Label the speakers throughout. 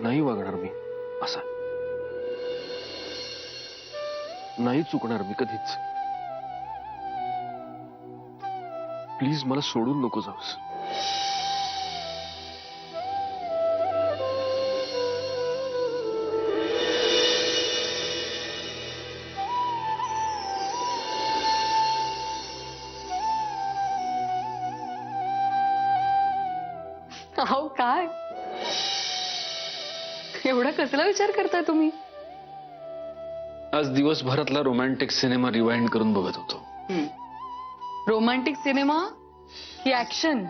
Speaker 1: नाही वागणार मी असा, नाही चुकणार मी कधीच. प्लीज मला सोडून नको जाऊस.
Speaker 2: अहो काय एवढा कसला विचार करताय तुम्ही?
Speaker 1: आज दिवसभरातला रोमॅन्टिक सिनेमा रिवाइंड करून बघत होतो.
Speaker 2: रोमॅन्टिक सिनेमा की ऍक्शन?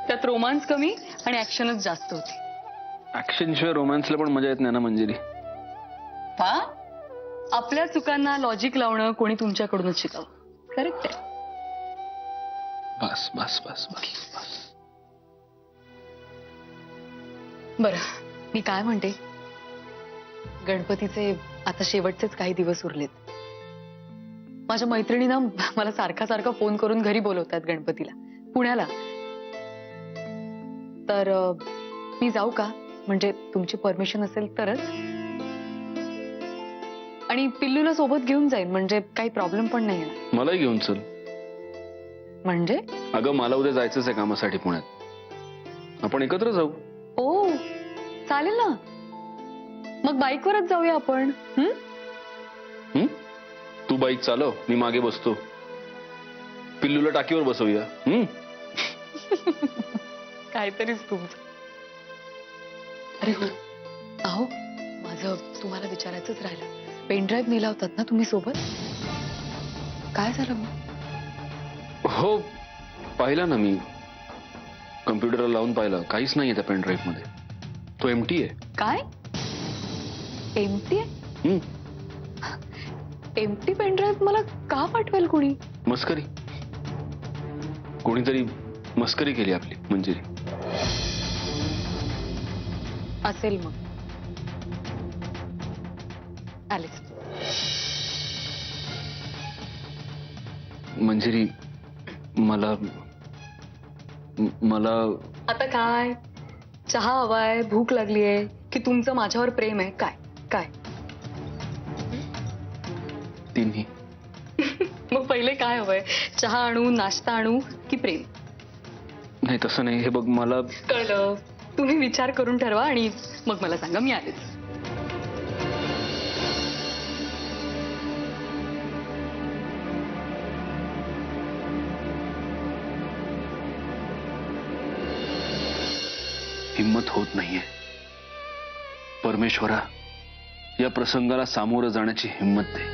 Speaker 2: त्यात रोमांस कमी आणि ऍक्शनच जास्त होती.
Speaker 1: ऍक्शन शिवाय रोमॅन्सला पण मजा येत नाही ना मंजिरी.
Speaker 2: पा आपल्या चुकांना लॉजिक लावणं कोणी तुमच्याकडूनच शिकावं. करेक्ट आहे.
Speaker 1: बस बस बस बस बस.
Speaker 2: बरं, मी काय म्हणते, गणपतीचे आता शेवटचेच काही दिवस उरलेत. माझ्या मैत्रिणीनं मला सारखा सारखा फोन करून घरी बोलवतात गणपतीला, पुण्याला. तर मी जाऊ का? म्हणजे तुमची परमिशन असेल तरच. आणि पिल्लूला सोबत घेऊन जाईन, म्हणजे काही प्रॉब्लेम पण नाही येणार.
Speaker 1: मलाही घेऊन चल.
Speaker 2: म्हणजे?
Speaker 1: अगं मला उद्या जायचंच आहे कामासाठी पुण्यात. आपण एकत्र जाऊ.
Speaker 2: ओ चालेल ना, मग बाईकवरच जाऊया आपण.
Speaker 1: तू बाईक चालव, मी मागे बसतो. पिल्लूला टाकीवर बसवूया.
Speaker 2: काहीतरीच तुमचं. अरे हो, अहो माझं तुम्हाला विचारायचंच राहिलं. पेनड्राईव्ह नेला होतात ना तुम्ही सोबत? काय झालं मग?
Speaker 1: हो, पाहिला ना मी. कम्प्युटरला लावून पाहिलं, काहीच नाहीये त्या पेनड्राईव्ह मध्ये. तो एम्प्टी आहे.
Speaker 2: काय एम्प्टी आहे? एम्प्टी पेनड्राईव्ह मला का पाठवेल कोणी?
Speaker 1: मस्करी. कोणीतरी मस्करी केली आपली मंजिरी.
Speaker 2: असेल मग. आलेच.
Speaker 1: मंजिरी मला
Speaker 2: आता काय? चहा हवाय, भूक लागलीये, की तुमचं माझ्यावर प्रेम आहे? काय काय?
Speaker 1: तिन्ही.
Speaker 2: मग पहिले काय हवंय? चहा आणू, नाश्ता आणू की प्रेम?
Speaker 1: नाही तसं नाही. हे बघ मला
Speaker 2: कळलं. तुम्ही विचार करून ठरवा आणि मग मला सांगा. मी आलेच.
Speaker 1: हिम्मत होत नाहीये. परमेश्वरा, या प्रसंगाला सामोरं जाण्याची हिम्मत दे.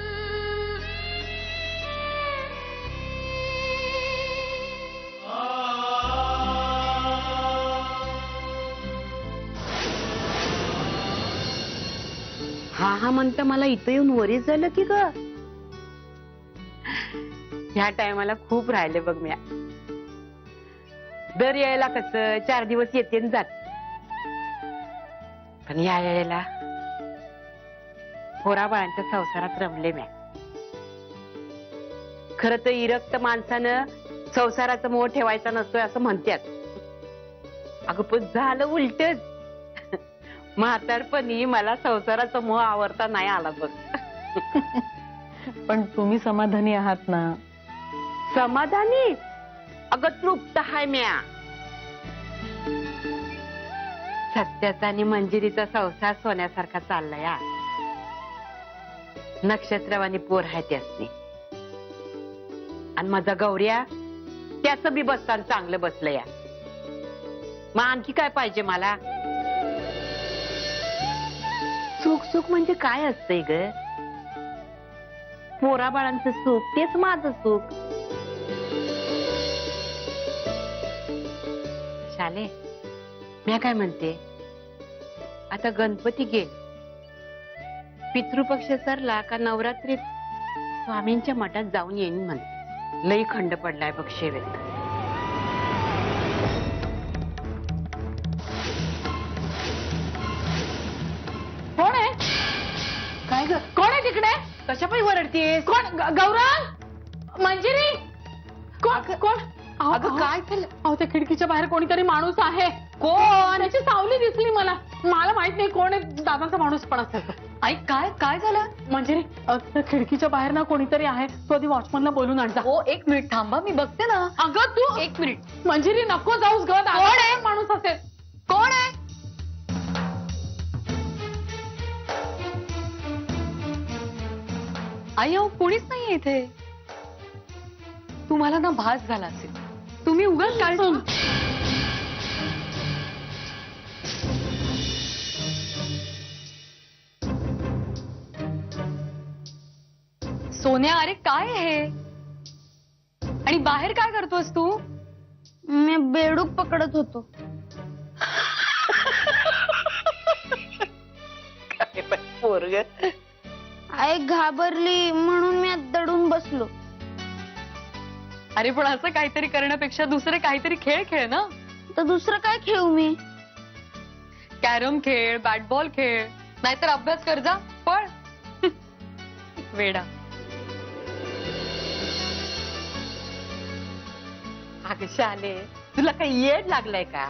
Speaker 3: हा म्हणता मला इथं येऊन वरीच झालं की ग. ह्या टायमाला खूप राहिले बघ. म्या दर यायला कसं 4 दिवस येते न जात, पण या यायला पोराबाळांच्या संसारात रमले म्या. खरं तर इरक्त माणसानं संसाराचा मोह ठेवायचा नसतोय असं म्हणतात. अगं पण झालं उलटच. म्हातारपणी मला संसाराचा मोह आवरता नाही आला बघ.
Speaker 2: पण तुम्ही समाधानी आहात ना?
Speaker 3: समाधानी? अगं तृप्त हाय म्या. सत्याचा आणि मंजिरीचा संसार सोन्यासारखा चाललाय. नक्षत्रवाणी पोर आहे त्यासनी. आणि माझा गौऱ्या त्याचं बी बसतान चांगलं बसलं या. मग आणखी काय पाहिजे मला? सुख सुख म्हणजे काय असतंय ग? पोराबाळांचं सुख तेच माझं सुख. शाले, मी काय म्हणते, आता गणपती गेल, पितृपक्ष सरला का नवरात्रीत स्वामींच्या मठात जाऊन येईन म्हण. लई खंड पडलाय बघ शेवेत.
Speaker 2: कोण आहे?
Speaker 3: काय ग? कोण आहे तिकडे? कशा पायी वरडतीये?
Speaker 2: कोण? गौरव? मंजिरी? कोण? कोण?
Speaker 3: अगं काय झालं?
Speaker 4: अहो त्या खिडकीच्या बाहेर कोणीतरी माणूस आहे.
Speaker 3: कोण?
Speaker 4: त्याची सावली दिसली मला. मला माहित नाही कोण आहे. दादाचा माणूस पण असेल.
Speaker 2: आई काय काय झालं?
Speaker 4: म्हणजे त्या खिडकीच्या बाहेर ना कोणीतरी आहे. तो आधी वॉचमनला बोलून आणजा.
Speaker 2: हो 1 मिनिट थांबा, मी बघते ना.
Speaker 4: अगं तू
Speaker 2: 1 मिनिट.
Speaker 4: मंजिरी नको जाऊस ग.
Speaker 2: कोण आहे?
Speaker 4: माणूस असेल.
Speaker 2: कोण आहे? आई अहो कुणीच नाहीये इथे. तुम्हाला ना भास झाला असेल. तुम्ही उगाच काळजी. सोन्या अरे काय आहे हे? आणि बाहेर काय करतोस तू?
Speaker 5: मी बेडूक पकडत होतो.
Speaker 3: काय बाई पोरग.
Speaker 5: आई घाबरली म्हणून मी आत दडून बसलो.
Speaker 2: अरे पण असं काहीतरी करण्यापेक्षा दुसरे काहीतरी खेळ खेळ ना.
Speaker 5: तर दुसरं काय खेळू मी?
Speaker 2: कॅरम खेळ, बॅट बॉल खेळ, नाहीतर अभ्यास कर जा. पळ. वेडा.
Speaker 3: अगं शाले, तुला काही येड लागलाय का?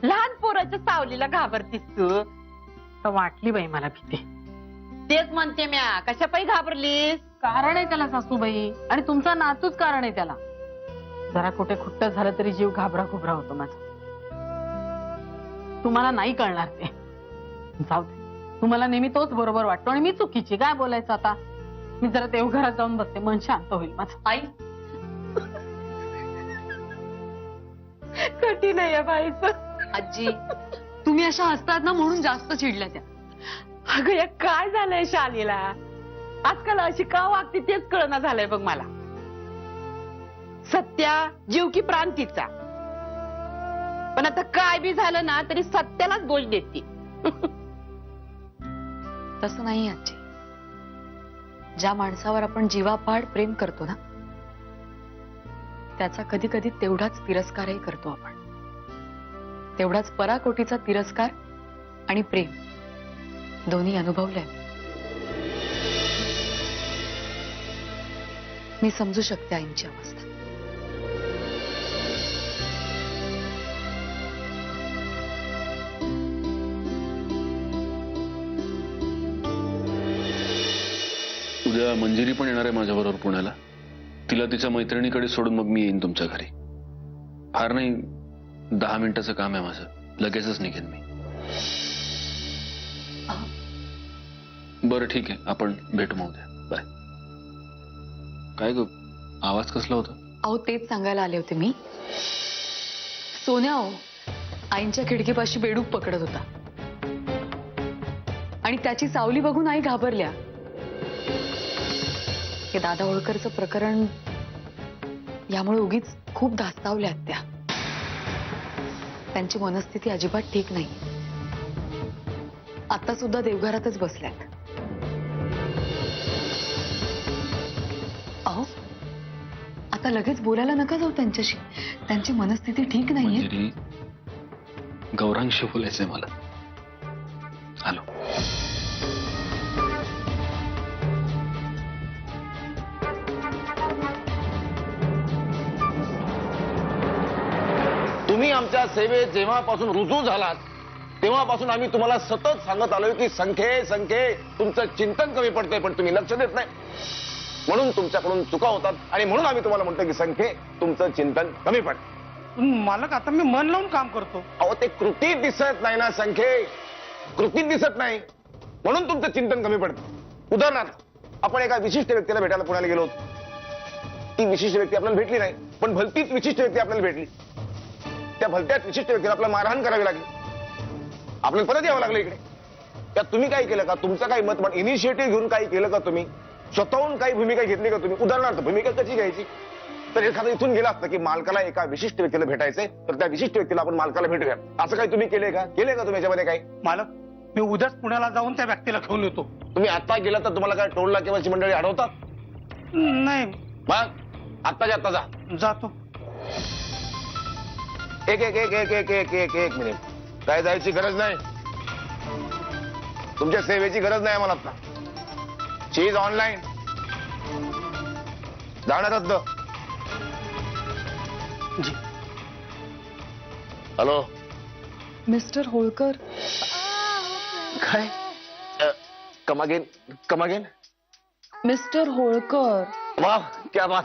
Speaker 3: लहान पोराच्या सावलीला घाबरतीस तू?
Speaker 4: तर वाटली बाई मला भीती.
Speaker 3: तेच म्हणते म्या, कशा पायी घाबरलीस?
Speaker 4: कारण आहे त्याला सासूबाई. आणि तुमचा नातूच कारण आहे त्याला. जरा कुठे खुट्ट झालं तरी जीव घाबरा घुबरा होतो माझा. तुम्हाला नाही कळणार ते. जाऊ दे. तुम्हाला नेहमी तोच बरोबर वाटतो आणि मी चुकीची. काय बोलायचं आता. मी जरा देवघरात जाऊन बसते. मन शांत होईल माझं.
Speaker 2: आई
Speaker 3: कठीण आहे बाईच.
Speaker 2: आजी तुम्ही अशा हसतात ना म्हणून जास्त चिडल्या त्या.
Speaker 3: अगं या काय झालंय शालीला? आजकाल अशी का वागते तेच कळना झालंय बघ मला. सत्या जीव की प्रांतीचा. पण आता काय बी झालं ना तरी सत्यालाच दोष देते.
Speaker 2: तसं नाही आजी. ज्या माणसावर आपण जीवापाड प्रेम करतो ना त्याचा कधी कधी तेवढाच तिरस्कारही करतो आपण. तेवढाच पराकोटीचा तिरस्कार आणि प्रेम दोन्ही अनुभवलंय. मी समजू शकते आईंची अवस्था.
Speaker 1: उद्या मंजिरी पण येणार आहे माझ्याबरोबर पुण्याला. तिला तिच्या मैत्रिणीकडे सोडून मग मी येईन तुमच्या घरी. फार नाही 10 मिनिटाचं काम आहे माझं. लगेचच निघेन मी. बरं ठीक आहे, आपण भेटू मग उद्या. बाय. काय ग आवाज कसला होता?
Speaker 2: अहो तेच सांगायला आले होते मी. सोन्या हो आईंच्या खिडकीपाशी बेडूक पकडत होता आणि त्याची सावली बघून आई घाबरल्या. हे दादा होळकरचं प्रकरण यामुळे उगीच खूप धास्तावल्यात त्या. त्यांची मनस्थिती अजिबात ठीक नाही. आता सुद्धा देवघरातच बसल्यात. अहो आता लगेच बोलायला नका जाऊ त्यांच्याशी. त्यांची मनस्थिती ठीक नाहीये.
Speaker 1: मंजिरी गौरांशी बोलायचंय मला. हॅलो.
Speaker 6: तुम्ही आमच्या सेवेत जेव्हापासून रुजू झालात तेव्हापासून आम्ही तुम्हाला सतत सांगत आलोय की संख्ये तुमचं चिंतन कमी पडतंय पण तुम्ही लक्ष देत नाही. म्हणून तुमच्याकडून चुका होतात आणि म्हणून आम्ही तुम्हाला म्हणतो की संख्ये तुमचं चिंतन कमी पडतं.
Speaker 7: मालक आता मी मन लावून काम करतो.
Speaker 6: अहो ते कृतीत दिसत नाही ना. संख्ये कृतीत दिसत नाही म्हणून तुमचं चिंतन कमी पडतं. उदाहरणार्थ आपण एका विशिष्ट व्यक्तीला भेटायला पुण्याला गेलो होतो. ती विशिष्ट व्यक्ती आपल्याला भेटली नाही पण भलतीच विशिष्ट व्यक्ती आपल्याला भेटली. त्या भलत्याच विशिष्ट व्यक्तीला आपल्याला मारहाण करावी लागली. आपल्याला परत यावं लागलं इकडे. त्यात तुम्ही काय केलं का? तुमचं काही मत इनिशिएटिव्ह घेऊन काही केलं का? तुम्ही स्वतःहून काही भूमिका घेतली का? तुम्ही उदाहरणार्थ भूमिका कशी घ्यायची तर एखादं इथून गेला असतं की मालकाला एका विशिष्ट व्यक्तीला भेटायचंय तर त्या विशिष्ट व्यक्तीला आपण मालकाला भेटूया. असं काही तुम्ही केलंय का? केलंय का तुम्ही याच्यामध्ये काही?
Speaker 7: मालक मी उद्याच पुण्याला जाऊन त्या व्यक्तीला घेऊन येतो.
Speaker 6: तुम्ही आता गेला तर तुम्हाला काय टोल नाक्यावरची मंडळी अडवतात?
Speaker 7: नाही
Speaker 6: मग आत्ताच्या आत्ता जा.
Speaker 7: जातो.
Speaker 6: एक मिनिट. काय जायची गरज नाही. तुमच्या सेवेची गरज नाही आम्हाला आता. शी इज ऑनलाईन. जाणार रद्द.
Speaker 7: जी
Speaker 6: हॅलो
Speaker 2: मिस्टर होळकर,
Speaker 6: काय कमागेन
Speaker 2: मिस्टर होळकर.
Speaker 6: वा क्या बात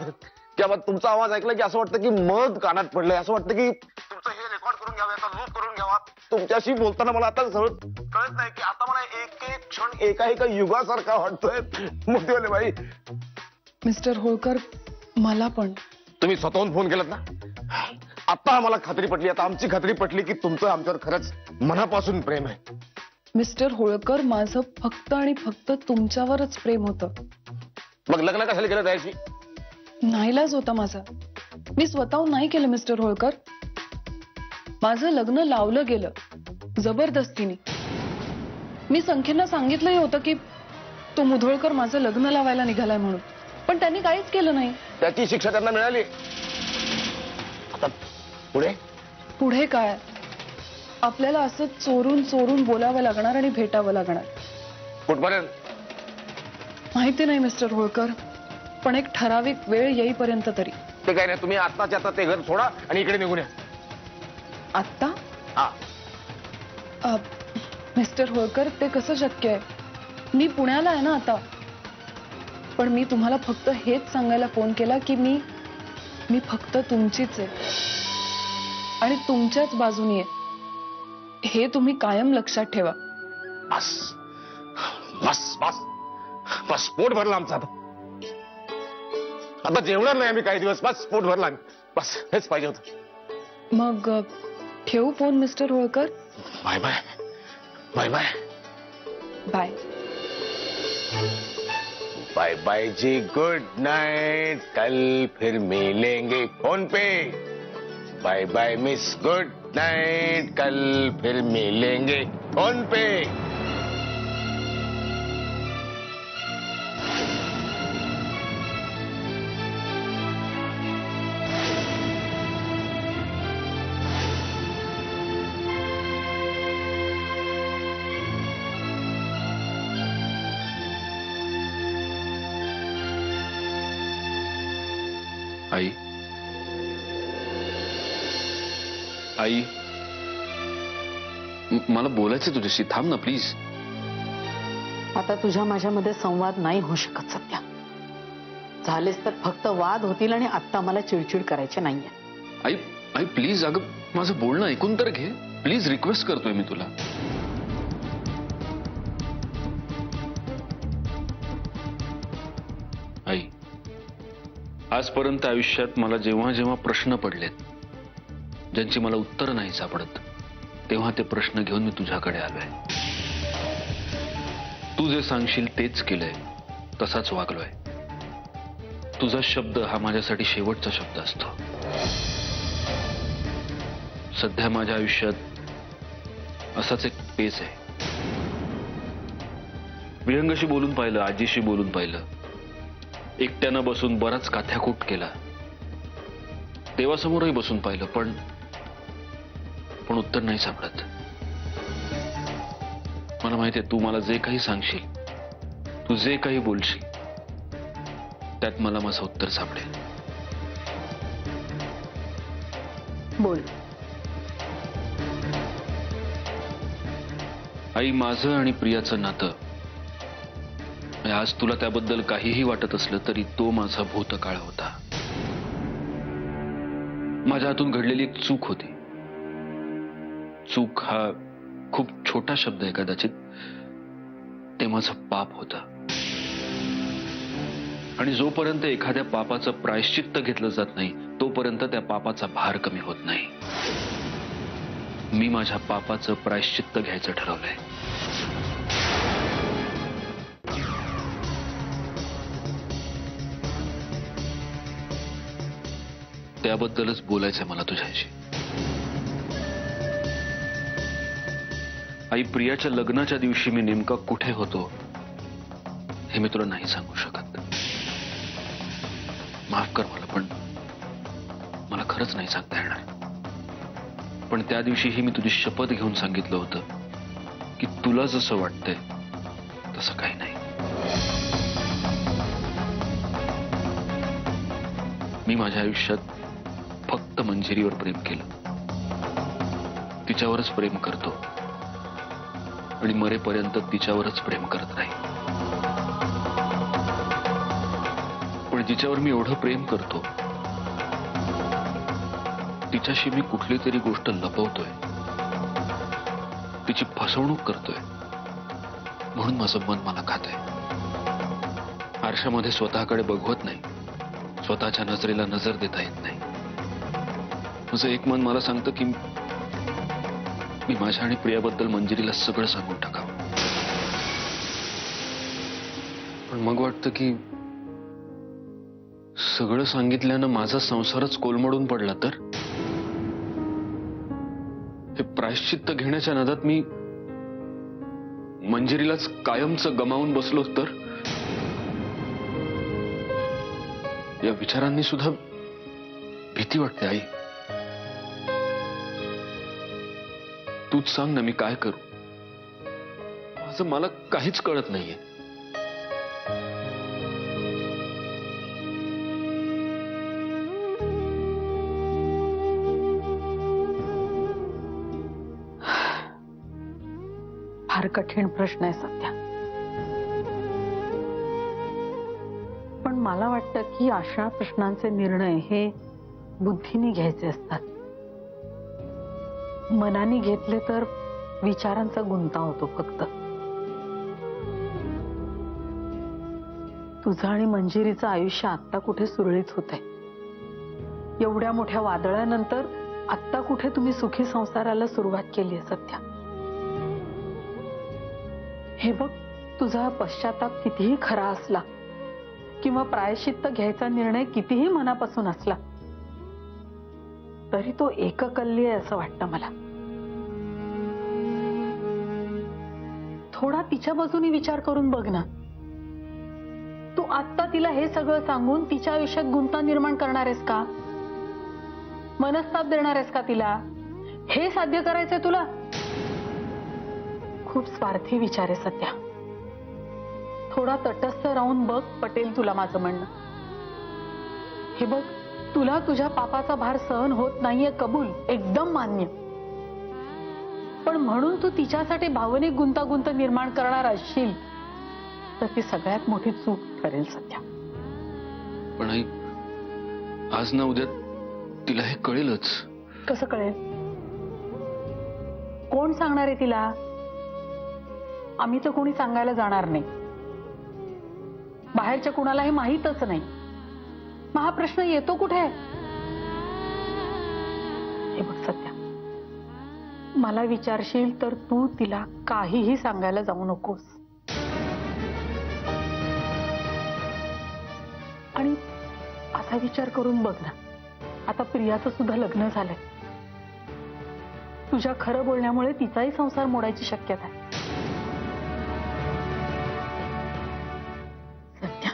Speaker 6: क्या बात. तुमचा आवाज ऐकला की असं वाटतं की मध कानात पडलंय. असं वाटतं की तुमचं हे रेकॉर्ड करून घ्यावं, याचा लूप करून घ्यावा. तुमच्याशी बोलताना मला आता कळत नाही की आता मला एक एक क्षण एका युगासारखा वाटतोय. मोठीवाले बाई,
Speaker 2: मिस्टर होळकर, मला पण.
Speaker 6: तुम्ही स्वतःहून फोन केलात ना, आता आम्हाला खात्री पटली. आता आमची खात्री पटली की तुमचं आमच्यावर खरंच मनापासून प्रेम आहे.
Speaker 2: मिस्टर होळकर, माझं फक्त आणि फक्त तुमच्यावरच प्रेम होतं.
Speaker 6: मग लग्न कशाला केलं त्याशी?
Speaker 2: नाईलाज होता माझा. मी स्वतःहून नाही केलं मिस्टर होळकर. माझं लग्न लावलं गेलं जबरदस्तीने. मी संख्येना सांगितलंही होतं की तो मुधोळकर माझं लग्न लावायला निघालाय म्हणून, पण त्यांनी काहीच केलं नाही.
Speaker 6: त्याची शिक्षा त्यांना मिळाली. आता पुढे
Speaker 2: पुढे काय? आपल्याला असं चोरून चोरून बोलावं लागणार आणि भेटावं लागणार.
Speaker 6: कुठपर्यंत
Speaker 2: माहिती नाही मिस्टर होळकर, पण एक ठराविक वेळ येईपर्यंत तरी.
Speaker 6: ते काय नाही, तुम्ही आत्ताच्या आता ते घर सोडा आणि इकडे निघून या.
Speaker 2: आत्ता?
Speaker 6: हा,
Speaker 2: मिस्टर होळकर, ते कसं शक्य आहे? मी पुण्याला आहे ना आता. पण मी तुम्हाला फक्त हेच सांगायला फोन केला की मी फक्त तुमचीच आहे आणि तुमच्याच बाजूनी आहे. हे तुम्ही कायम लक्षात ठेवा.
Speaker 6: बस बस बस बस, पोट भरला आमचा. आता जेवणार नाही आम्ही काही दिवस. बस पोट भरला आम्ही. बस हेच पाहिजे होतं.
Speaker 2: मग ठेवू phone mister Holkar?
Speaker 6: Bye bye bye bye
Speaker 2: bye.
Speaker 6: Bye bye ji, good night, कल फिर मिलेंगे फोन पे. Bye bye miss, good night, कल फिर मिलेंगे फोन पे.
Speaker 1: आई, आई, मला बोलायचं तुझ्याशी. थांब ना प्लीज.
Speaker 4: आता तुझ्या माझ्यामध्ये संवाद नाही होऊ शकत सध्या. झालेच तर फक्त वाद होतील आणि आता मला चिडचिड करायची नाहीये.
Speaker 1: आई आई प्लीज, अगं माझं बोलणं ऐकून तर घे प्लीज. रिक्वेस्ट करतोय मी तुला. आई, आजपर्यंत आयुष्यात मला जेव्हा जेव्हा प्रश्न पडलेत, ज्यांची मला उत्तर नाही सापडत, तेव्हा ते प्रश्न घेऊन मी तुझ्याकडे आलोय. तू जे सांगशील तेच केलंय, तसाच वागलोय. तुझा शब्द हा माझ्यासाठी शेवटचा शब्द असतो. सध्या माझ्या आयुष्यात असाच एक पेच आहे. विहंगाशी बोलून पाहिलं, आजीशी बोलून पाहिलं, एकट्यानं बसून बराच काथ्याकूट केला, देवासमोरही बसून पाहिलं, पण उत्तर नाही सापडत. मला माहितीये तू मला जे काही सांगशील, तू जे काही बोलशील, त्यात मला माझं उत्तर सापडेल.
Speaker 4: बोल.
Speaker 1: आई, माझं आणि प्रियाचं नातं, आज तुला त्याबद्दल काहीही वाटत असलं तरी तो माझा भूतकाळ होता. माझ्या हातून घडलेली एक चूक होती. चूक हा खूप छोटा शब्द आहे कदाचित. ते माझं पाप होतं. आणि जोपर्यंत एखाद्या पापाचं प्रायश्चित्त घेतलं जात नाही, तोपर्यंत त्या पापाचा भार कमी होत नाही. मी माझ्या पापाचं प्रायश्चित्त घ्यायचं ठरवलंय. त्याबद्दलच बोलायचंय मला तुझ्याशी. आई, प्रियाच्या लग्नाच्या दिवशी मी नेमका कुठे होतो हे मी तुला नाही सांगू शकत. माफ कर मला, पण मला खरंच नाही सांगता येणार. पण त्या दिवशीही मी तुझी शपथ घेऊन सांगितलं होतं की तुला जसं वाटतंय तसं काही नाही. मी माझ्या आयुष्यात फक्त फक्त मंजिरीवर प्रेम केलं, तिच्यावरच प्रेम करतो आणि मरेपर्यंत तिच्यावरच प्रेम करत राहील. पण जिच्यावर मी एवढं प्रेम करतो तिच्याशी मी कुठली तरी गोष्ट लपवतोय, तिची फसवणूक करतोय, म्हणून माझं मन मला खातंय. आरशामध्ये स्वतःकडे बघवत नाही, स्वतःच्या नजरेला नजर देता येत नाही. माझं एक मन मला सांगतं की मी माझ्या आणि प्रियाबद्दल मंजिरीला सगळं सांगून टाकावं. पण मग वाटतं की सगळं सांगितल्यानं माझा संसारच कोलमडून पडला तर, हे प्रायश्चित्त घेण्याच्या नादात मी मंजिरीलाच कायमचं गमावून बसलो तर, या विचारांनी सुद्धा भीती वाटते. आई, तूच सांग ना, मी काय करू? माझं मला काहीच कळत नाहीये.
Speaker 4: फार कठीण प्रश्न आहे सध्या, पण मला वाटतं की अशा प्रश्नांचे निर्णय हे बुद्धीने घ्यायचे असतात. मनाने घेतले तर विचारांचा गुंता होतो फक्त. तुझं आणि मंजिरीचं आयुष्य आत्ता कुठे सुरळीत होतंय? एवढ्या मोठ्या वादळानंतर आत्ता कुठे तुम्ही सुखी संसाराला सुरुवात केली आहे सध्या? हे बघ, तुझा पश्चाताप कितीही खरा असला किंवा प्रायश्चित्त घ्यायचा निर्णय कितीही मनापासून असला तरी तो एककल्ली आहे असं वाटतं मला. थोडा तिच्या बाजूने विचार करून बघ ना. तू आत्ता तिला हे सगळं सांगून तिच्या आयुष्यात गुंता निर्माण करणार आहेस का? मनस्ताप देणार आहेस का तिला? हे साध्य करायचंय तुला? खूप स्वार्थी विचार आहे सध्या. थोडा तटस्थ राहून बघ, पटेल तुला माझं म्हणणं. हे बघ, तुला तुझ्या पापाचा भार सहन होत नाहीये, कबूल, एकदम मान्य. पण म्हणून तू तिच्यासाठी भावनिक गुंतागुंत निर्माण करणार असशील तर ती सगळ्यात मोठी चूक ठरेल सध्या.
Speaker 1: पण आई, आज ना उद्या तिला हे कळेलच.
Speaker 4: कसं कळेल? कोण सांगणार आहे तिला? आम्ही तर कोणी सांगायला जाणार नाही. बाहेरच्या कुणाला हे माहीतच नाही. मग हा प्रश्न येतो कुठे? हे बघ सध्या, मला विचारशील तर तू तिला काहीही सांगायला जाऊ नकोस. आणि असा विचार करून बघ ना, आता प्रियाचं सुद्धा लग्न झालंय. तुझ्या खरं बोलण्यामुळे तिचाही संसार मोडायची शक्यता आहे. सध्या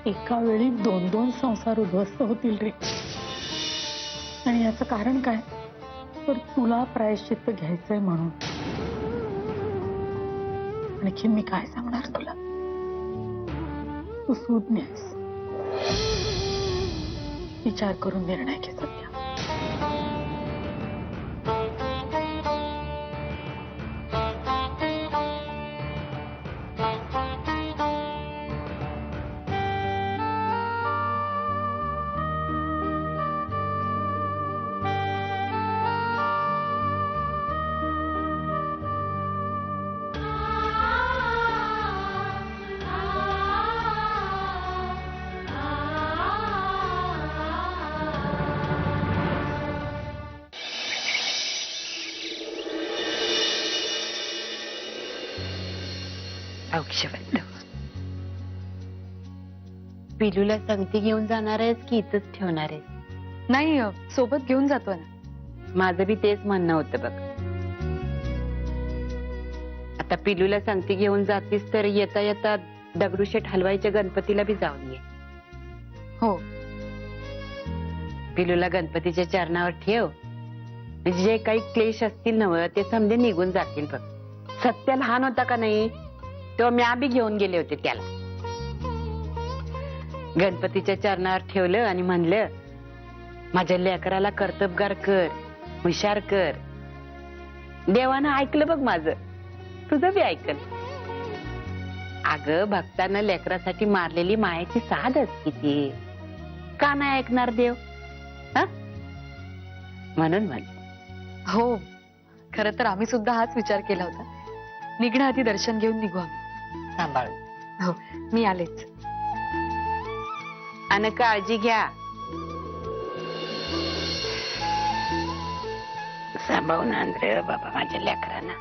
Speaker 4: एका वेळी 2-2 संसार उद्ध्वस्त होतील रे. आणि याचं कारण काय? तर तुला प्रायश्चित्त घ्यायचंय म्हणून. आणखी मी काय सांगणार तुला? तू सुज्ञ आहेस. विचार करून निर्णय घे सध्या.
Speaker 3: औक्षवंत, पिलूला संगती घेऊन जाणार आहेस की इथंच ठेवणार आहेस?
Speaker 2: नाही, सोबत घेऊन जातोय ना.
Speaker 3: माझं बी तेच म्हणणं होतं बघ. आता पिलूला संगती घेऊन जातीस तर येता येता दगडूशेठ हलवाईच्या गणपतीला बी जाऊन ये.
Speaker 2: हो,
Speaker 3: पिलूला गणपतीच्या चरणावर ठेव. जे काही क्लेश असतील नव ते समजे निघून जातील बघ. सत्य लहान होता का नाही तेव्हा म्या बी घेऊन गेले होते त्याला. गणपतीच्या चरणावर ठेवलं आणि म्हणलं माझ्या लेकराला कर्तबगार कर, हुशार कर. देवानं ऐकलं बघ माझं, तुझं बी ऐकल. अगं भक्तानं लेकरासाठी मारलेली मायेची साध असते ती. का नाही ऐकणार देव? हा? म्हणून म्हण.
Speaker 2: हो, खरं तर आम्ही सुद्धा हाच विचार केला होता. निघण्याआधी दर्शन घेऊन निघू आम्ही.
Speaker 3: सांभाळ.
Speaker 2: हो, मी आलेच.
Speaker 3: आणि काळजी घ्या. सांभाळून आण रे बाबा माझ्या लेकरांना.